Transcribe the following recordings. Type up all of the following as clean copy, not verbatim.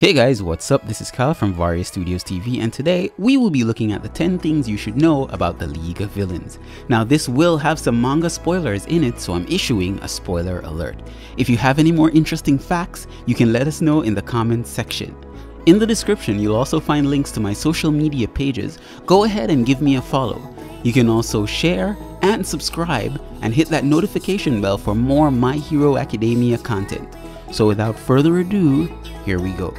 Hey guys, what's up? This is Kyle from Various Studios TV, and today we will be looking at the 10 things you should know about the League of Villains. Now this will have some manga spoilers in it, so I'm issuing a spoiler alert. If you have any more interesting facts, you can let us know in the comments section. In the description, you'll also find links to my social media pages. Go ahead and give me a follow. You can also share and subscribe and hit that notification bell for more My Hero Academia content. So without further ado, here we go.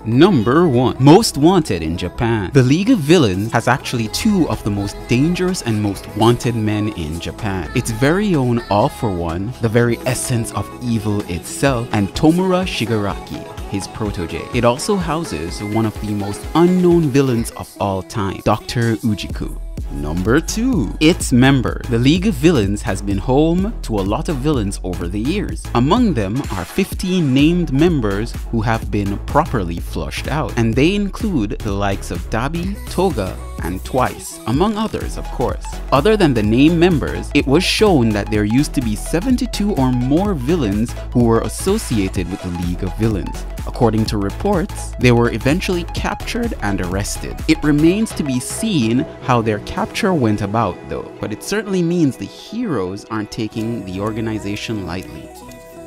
Number 1. Most wanted in Japan. The League of Villains has actually two of the most dangerous and most wanted men in Japan. Its very own All For One, the very essence of evil itself, and Tomura Shigaraki, his protege. It also houses one of the most unknown villains of all time, Dr. Ujiko. Number 2. Its member. The League of Villains has been home to a lot of villains over the years. Among them are 15 named members who have been properly flushed out, and they include the likes of Dabi, Toga, and Twice, among others of course. Other than the named members, it was shown that there used to be 72 or more villains who were associated with the League of Villains. According to reports, they were eventually captured and arrested. It remains to be seen how their capture went about though, but it certainly means the heroes aren't taking the organization lightly.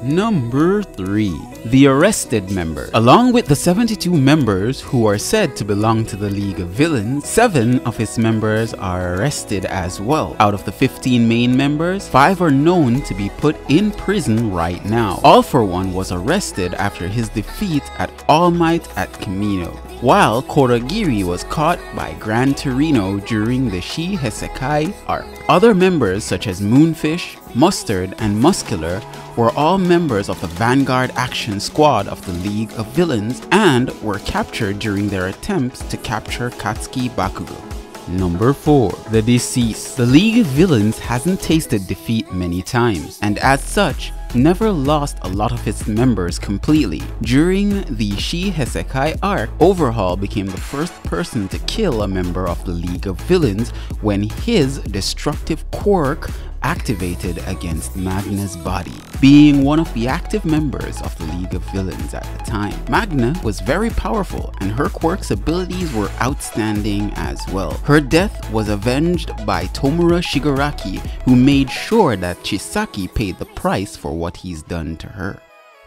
Number 3. The arrested member. Along with the 72 members who are said to belong to the League of Villains, 7 of its members are arrested as well. Out of the 15 main members, 5 are known to be put in prison right now. All For One was arrested after his defeat at All Might at Kamino, while Kurogiri was caught by Gran Torino during the Shi Hesekai arc. Other members such as Moonfish, Mustard, and Muscular were all members of the Vanguard Action Squad of the League of Villains and were captured during their attempts to capture Katsuki Bakugo. Number 4. The deceased. The League of Villains hasn't tasted defeat many times, and as such, never lost a lot of its members completely. During the Shi Hesekai arc, Overhaul became the first person to kill a member of the League of Villains when his destructive quirk activated against Magna's body, being one of the active members of the League of Villains at the time. Magna was very powerful and her quirk's abilities were outstanding as well. Her death was avenged by Tomura Shigaraki, who made sure that Chisaki paid the price for what he's done to her.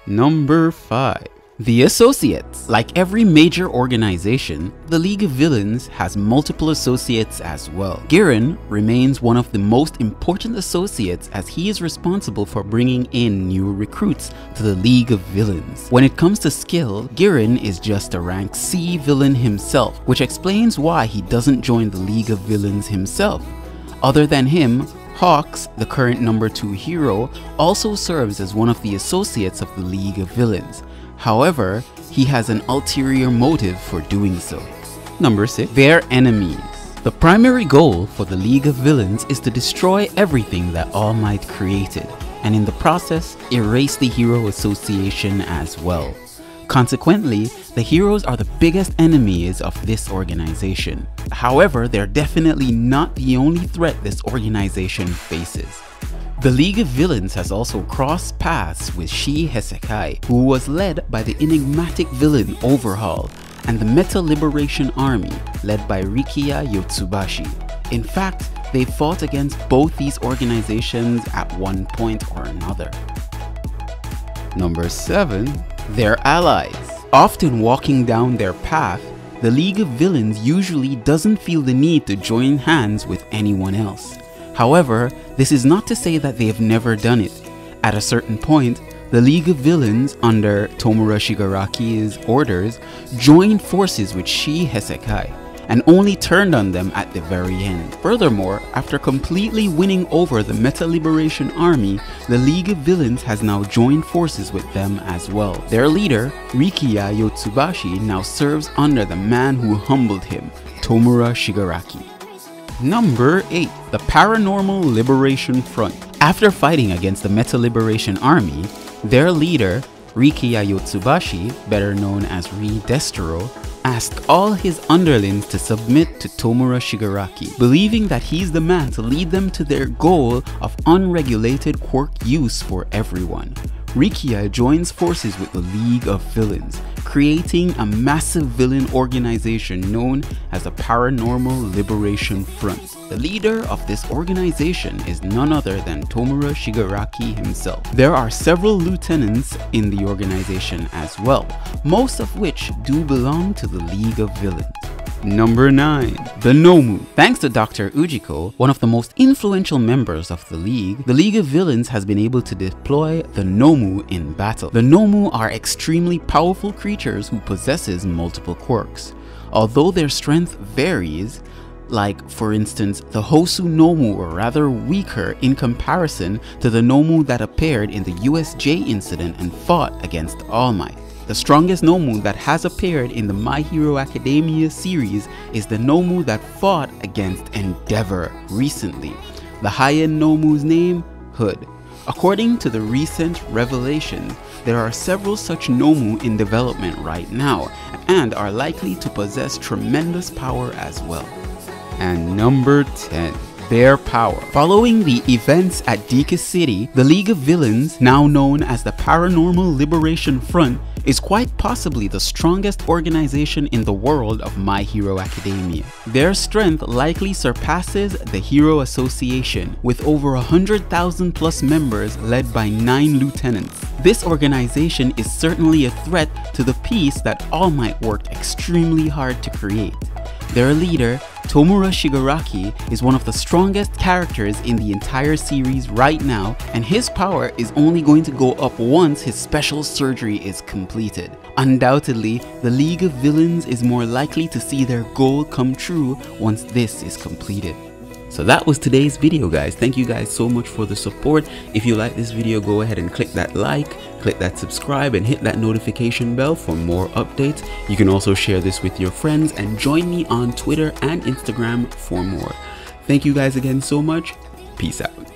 Number 5. The associates. Like every major organization, the League of Villains has multiple associates as well. Giran remains one of the most important associates as he is responsible for bringing in new recruits to the League of Villains. When it comes to skill, Giran is just a rank C villain himself, which explains why he doesn't join the League of Villains himself. Other than him, Hawks, the current number 2 hero, also serves as one of the associates of the League of Villains. However, he has an ulterior motive for doing so. Number 6. Their enemies. The primary goal for the League of Villains is to destroy everything that All Might created, and in the process, erase the Hero Association as well. Consequently, the heroes are the biggest enemies of this organization. However, they're definitely not the only threat this organization faces. The League of Villains has also crossed paths with Shi Hesekai, who was led by the enigmatic villain Overhaul, and the Meta Liberation Army, led by Rikiya Yotsubashi. In fact, they fought against both these organizations at one point or another. Number 7. Their allies. Often walking down their path, the League of Villains usually doesn't feel the need to join hands with anyone else. However, this is not to say that they have never done it. At a certain point, the League of Villains, under Tomura Shigaraki's orders, joined forces with Shi Hesekai, and only turned on them at the very end. Furthermore, after completely winning over the Meta Liberation Army, the League of Villains has now joined forces with them as well. Their leader, Rikiya Yotsubashi, now serves under the man who humbled him, Tomura Shigaraki. Number 8. The Paranormal Liberation Front. After fighting against the Meta Liberation Army, their leader, Rikiya Yotsubashi, better known as Re-Destro, asked all his underlings to submit to Tomura Shigaraki, believing that he's the man to lead them to their goal of unregulated quirk use for everyone. Rikiya joins forces with the League of Villains, creating a massive villain organization known as the Paranormal Liberation Front. The leader of this organization is none other than Tomura Shigaraki himself. There are several lieutenants in the organization as well, most of which do belong to the League of Villains. Number 9. The Noumu. Thanks to Dr. Ujiko, one of the most influential members of the League of Villains has been able to deploy the Noumu in battle. The Noumu are extremely powerful creatures who possesses multiple quirks. Although their strength varies, like for instance, the Hosu Noumu were rather weaker in comparison to the Noumu that appeared in the USJ incident and fought against All Might. The strongest Noumu that has appeared in the My Hero Academia series is the Noumu that fought against Endeavor recently. The high-end Noumu's name? Hood. According to the recent revelations, there are several such Noumu in development right now and are likely to possess tremendous power as well. And number 10. Their power. Following the events at Deka City, the League of Villains, now known as the Paranormal Liberation Front, is quite possibly the strongest organization in the world of My Hero Academia. Their strength likely surpasses the Hero Association, with over 100,000 plus members led by 9 lieutenants. This organization is certainly a threat to the peace that All Might worked extremely hard to create. Their leader, Tomura Shigaraki, is one of the strongest characters in the entire series right now, and his power is only going to go up once his special surgery is completed. Undoubtedly, the League of Villains is more likely to see their goal come true once this is completed. So that was today's video, guys. Thank you guys so much for the support. If you like this video, go ahead and click that like, click that subscribe, and hit that notification bell for more updates. You can also share this with your friends and join me on Twitter and Instagram for more. Thank you guys again so much. Peace out.